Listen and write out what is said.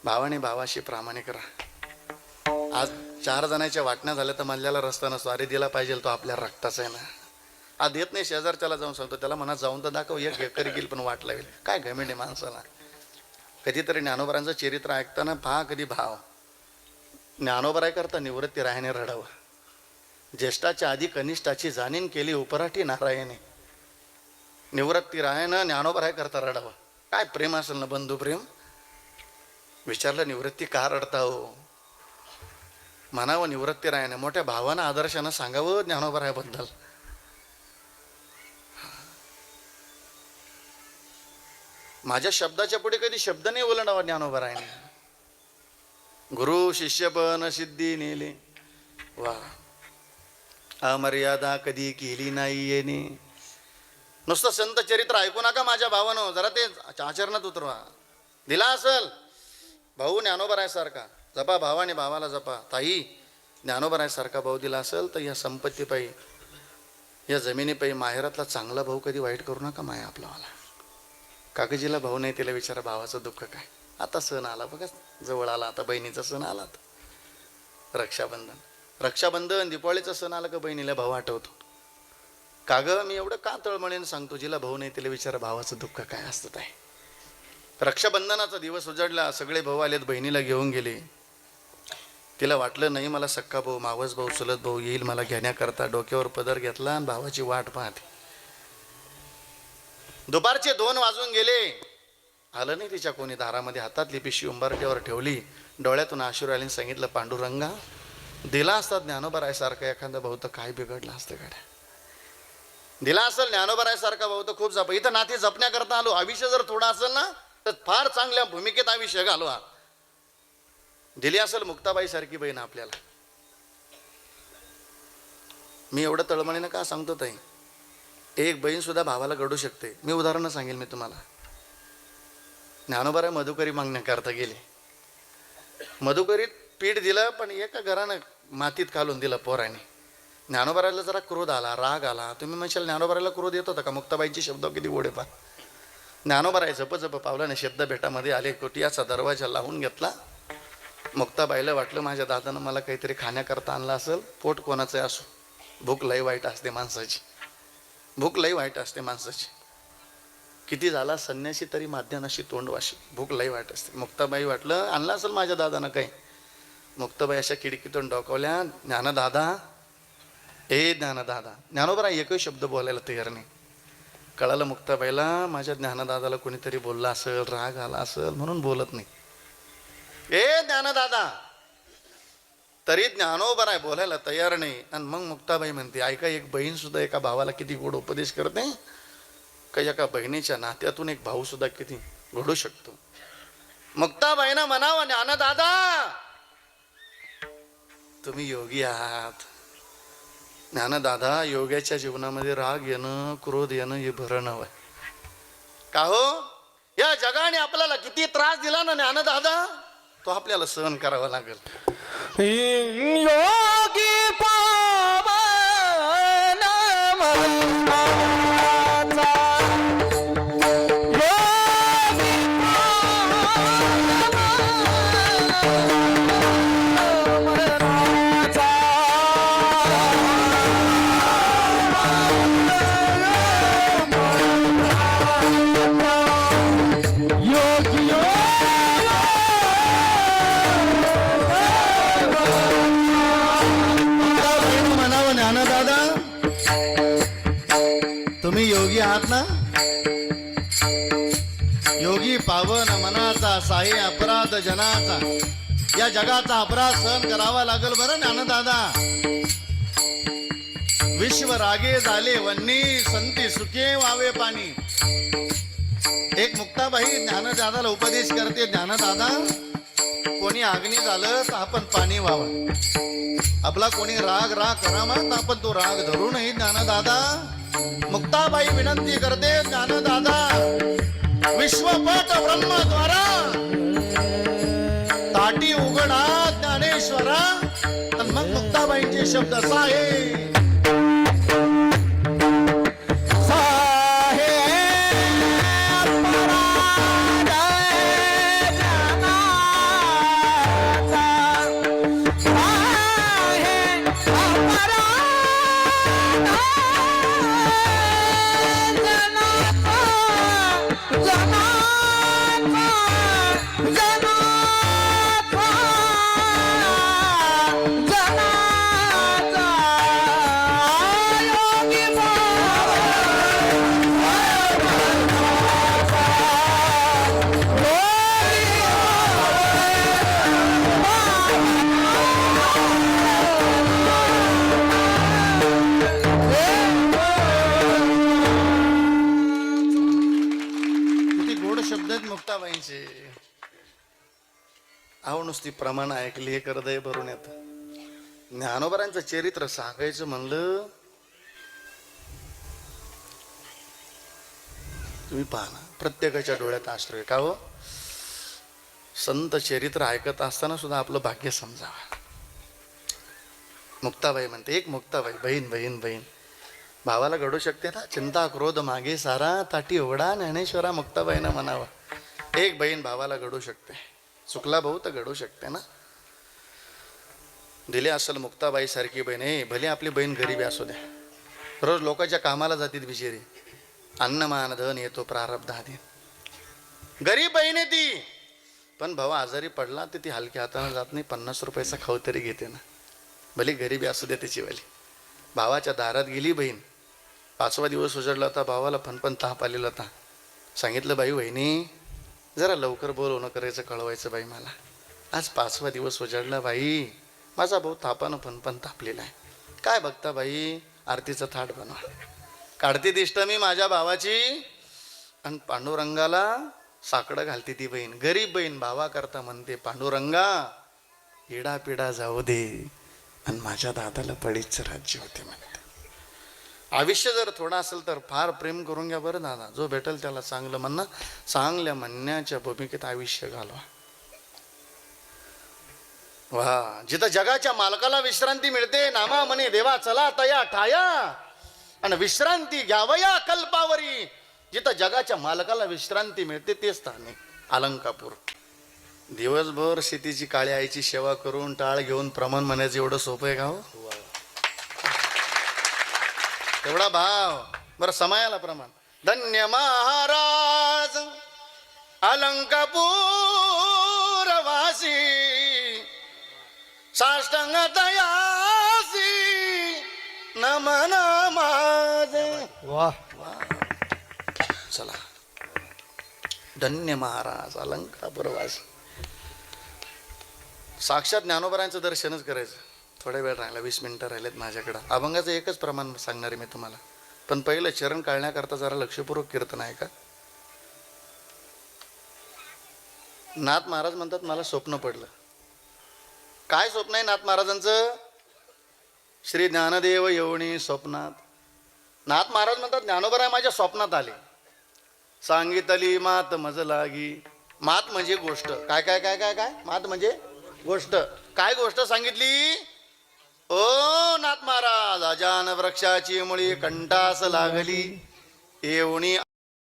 भावाने भावाशी प्रामाणिक राहा. आज 4 जणांच्या वाटण्या झाल्या तर मल्ल्याला रस्ता नसतो. अरे दिला पाहिजे, तो आपल्या रक्ताचा आहे ना. आज देत नाही, शेजारच्याला जाऊन सांगतो, त्याला म्हणा जाऊन तर दाखव, एक एकर गेल पण वाट लावेल. काय घमेंड आहे माणसाला. कधीतरी ज्ञानोबरांचं चरित्र ऐकताना पहा, कधी भाव ज्ञानोबराय करता निवृत्ती राहाणे रडावं. ज्येष्ठाच्या आधी कनिष्ठाची जाणीन केली उपराठी नारायणे. निवृत्ती राहायनं ज्ञानोबराय करता रडावं. काय प्रेम असेल ना, बंधू प्रेम. विचारलं निवृत्ती का रडता हो. म्हणावं निवृत्ती राहायनं मोठ्या भावानं आदर्शानं सांगावं ज्ञानोबरायाबद्दल. माझ्या शब्दाच्या पुढे कधी शब्द नाही ओलांडावा ज्ञानोबरायाने. गुरु शिष्यपण सिद्धी नेले वा. अमर्यादा कधी केली नाही येणे. नुसतं संत चरित्र ऐकू नका माझ्या भावानं, जरा ते आचरणात उतरवा. दिला असेल भाऊ ज्ञानोबरायासारखा जपा, भावाने भावाला जपा. ताई ज्ञानोबरायासारखा भाऊ दिला असेल तर या संपत्तीपायी, या जमिनीपायी माहेरातला चांगला भाऊ कधी वाईट करू नका. माया आपलावाला काकाजीला भाऊ नाही, तिला विचारा भावाचं दुःख काय. आता सण आला बघा, जवळ आला आता बहिणीचा सण आला. रक्षाबंधन, रक्षाबंधन दिपावळीचा सण आला का बहिणीला भाऊ आठवतो. का ग मी एवढं का तळमळीनं सांगतो, जिला भाऊ नाही तिला विचारा भावाचं दुःख काय असतं. आहे रक्षाबंधनाचा दिवस उजाडला, सगळे भाऊ आलेत, बहिणीला घेऊन गेले. तिला वाटलं नाही मला सक्का भाऊ, मावस भाऊ, चुलत भाऊ येईल मला घेण्याकरता. डोक्यावर पदर घेतला आणि भावाची वाट पाहते. दुपारचे 2 वाजून गेले, आलं नाही तिच्या कोणी. दारामध्ये हातातली पिशवी उंबरट्यावर ठेवली, डोळ्यातून अश्रू आले. सांगितलं पांडुरंगा दिला असता ज्ञानोबरायासारखा एखादा भाऊ तर काय बिघडलं असतं गड्या. दिला असेल ज्ञानोबरायासारखा भाऊ तर खूप जप. इथं नाती जपण्याकरता आलो. आयुष्य जर थोडं असेल ना तर फार चांगल्या भूमिकेत आयुष्य घालवा. दिली असेल मुक्ताबाई सारखी बहीण आपल्याला. मी एवढं तळमळीनं का सांगतो ताई, एक बहीण सुद्धा भावाला घडू शकते. मी उदाहरण सांगेल मी तुम्हाला. ज्ञानोबराय मधुकरी मागण्याकरता गेले. मधुकरीत पीठ दिलं पण एका घरानं मातीत घालून दिलं पोराने. ज्ञानोबरायला जरा क्रोध आला, राग आला. तुम्ही म्हणशाल ज्ञानोबरायला क्रोध येत होता का. मुक्ताबाईची शब्द किती गोडे पा. ज्ञानोबराय जप पावलाने शब्द भेटामध्ये आले. कोटियाचा दरवाजा लावून घेतला. मुक्ताबाईला वाटलं माझ्या दादानं मला काहीतरी खाण्याकरता आणलं असेल. पोट कोणाचं असो, भूक लई वाईट असते माणसाची. भूक लई वाईट असते माणसाची. किती झाला संन्यासी तरी माध्यानाशी तोंडवाशी. भूक लई वाईट असते. मुक्ताबाई वाटलं आणलं असेल माझ्या दादानं काही. मुक्ताबाई अशा खिडकीतून डोकावल्या, ज्ञानदादा, ए ज्ञानदादा. ज्ञानोबराय एकही शब्द बोलायला तयार नाही. कळालं मुक्ताबाईला माझ्या ज्ञानदादाला कोणीतरी बोलला असेल, राग आला असेल म्हणून बोलत नाही. ए ज्ञानदादा. तरी ज्ञानोबराय बोलायला तयार नाही. आणि मग मुक्ताबाई म्हणते ऐका, एक बहीण सुद्धा एका भावाला किती गोड उपदेश करते. का एका बहिणीच्या नात्यातून एक भाऊ सुद्धा किती घडू शकतो. मुक्ताबाईनं म्हणावं ज्ञानदादा तुम्ही योगी आहात. ज्ञानदादा योग्याच्या जीवनामध्ये राग येणं, क्रोध येणं हे भरण हवंय. का हो, या जगाने आपल्याला किती त्रास दिला ना ज्ञानदादा, तो आपल्याला सहन करावा लागेल. योगी पावन तुम्ही योगी आहात ना. योगी पावन मनाचा, साई अपराध जनाचा. या जगाचा अपराध सहन करावा लागेल बरं ज्ञानदादा. विश्व रागे झाले वन्नी, संती सुखे वावे पाणी. एक मुक्ताबाई ज्ञानदादाला उपदेश करते, ज्ञानदादा कोणी अग्नी झालं तर आपण पाणी व्हावं. आपला कोणी राग करावा तर आपण तो राग धरू नये ज्ञानदादा. मुक्ताबाई विनंती करते, ज्ञानदादा विश्वपट ब्रह्मद्वारा ताटी उघडा ज्ञानेश्वरा. आणि मग मुक्ताबाईंचे शब्द असा आहे, अहो नुसती प्रमाण ऐकली हे हृदय भरून येतं. ज्ञानोबरांचं चरित्र सांगायचं म्हणलं, तुम्ही पहा ना, प्रत्येकाच्या डोळ्यात अश्रू आहे. का हो, संत चरित्र ऐकत असताना सुद्धा आपलं भाग्य समजावं. मुक्ताबाई म्हणते, एक मुक्ताबाई, बहीण बहीण बहीण भावाला घडू शकते ना. चिंता क्रोध मागे सारा, ताटी उघडा ज्ञानेश्वरा, मुक्ताबाईनं म्हणावं. एक बहीण भावाला घडू शकते, चुकला भाऊ तर घडू शकते ना. दिले असेल मुक्ताबाई सारखी बहीण. भले आपली बहीण गरीबी असू द्या, रोज लोकांच्या कामाला जातील बिचारी, अन्नमान धन येतो प्रारब्धाधीन. गरीब बहीण आहे ती, पण भाऊ आजारी पडला तर ती हलक्या हाताने जात नाही, 50 रुपयाचा खाऊ तरी घेते ना. भले गरीबी असू द्या त्याची वाली. भावाच्या दारात गेली बहीण. 5वा दिवस उजडला होता, भावाला फणफण ताप आलेला होता. सांगितलं, बाई वहिनी जरा लवकर बोलवणं करायचं, कळवायचं बाई मला. आज 5वा दिवस उजडला बाई, माझा भाऊ तापानं फणफण तापलेला आहे. काय बघता बाई, आरतीचं थाट बनवा. काढते दिष्ट मी माझ्या भावाची, आणि पांडुरंगाला साकडं घालते ती बहीण. गरीब बहीण भावाकरता म्हणते, पांडुरंगा पिढा पिढा जाऊ दे, आणि माझ्या दादाला पडीचं राज्य होते म्हणते. आयुष्य जर थोडं असेल तर फार प्रेम करून घ्या बरं दादा. जो भेटेल त्याला चांगलं म्हणणं, चांगल्या म्हणण्याच्या भूमिकेत आयुष्य घालवा. वा, जिथं जगाच्या मालकाला विश्रांती मिळते, नामा म्हणे देवा चला तया ठाया, आणि विश्रांती घ्यावया कल्पावरी. जिथं जगाच्या मालकाला विश्रांती मिळते ते स्थान आहे अलंकापूर. दिवसभर शेतीची काळी आईची सेवा करून टाळ घेऊन प्रमाण म्हणायचं एवढं सोपं आहे का हो? एवढा भाव. बरं, समयाला प्रमाण. धन्य महाराज अलंकापूर वासी, साष्टांग दयासी नमन माझे. वाह, चला, धन्य महाराज अलंकापुरवासी. साक्षात ज्ञानोबरांचं दर्शनच करायचं. थोडा वेळ राहिला, 20 मिनिटं राहिलेत माझ्याकडं. अभंगाचं एकच प्रमाण सांगणार आहे मी तुम्हाला, पण पहिलं चरण काढण्याकरता जरा लक्षपूर्वक कीर्तन आहे का. नाथ महाराज म्हणतात, मला स्वप्न पडलं. काय स्वप्न आहे नाथ महाराजांचं? श्री ज्ञानदेव येवणी स्वप्नात. नाथ महाराज म्हणतात, ज्ञानोबराय माझ्या स्वप्नात आले. सांगितली मात मज लागी. मात म्हणजे गोष्ट. काय काय काय काय काय मात म्हणजे गोष्ट. काय गोष्ट सांगितली? ओ नाथ महाराज, अजान वृक्षाची मुळी कंठास लागली, येवणी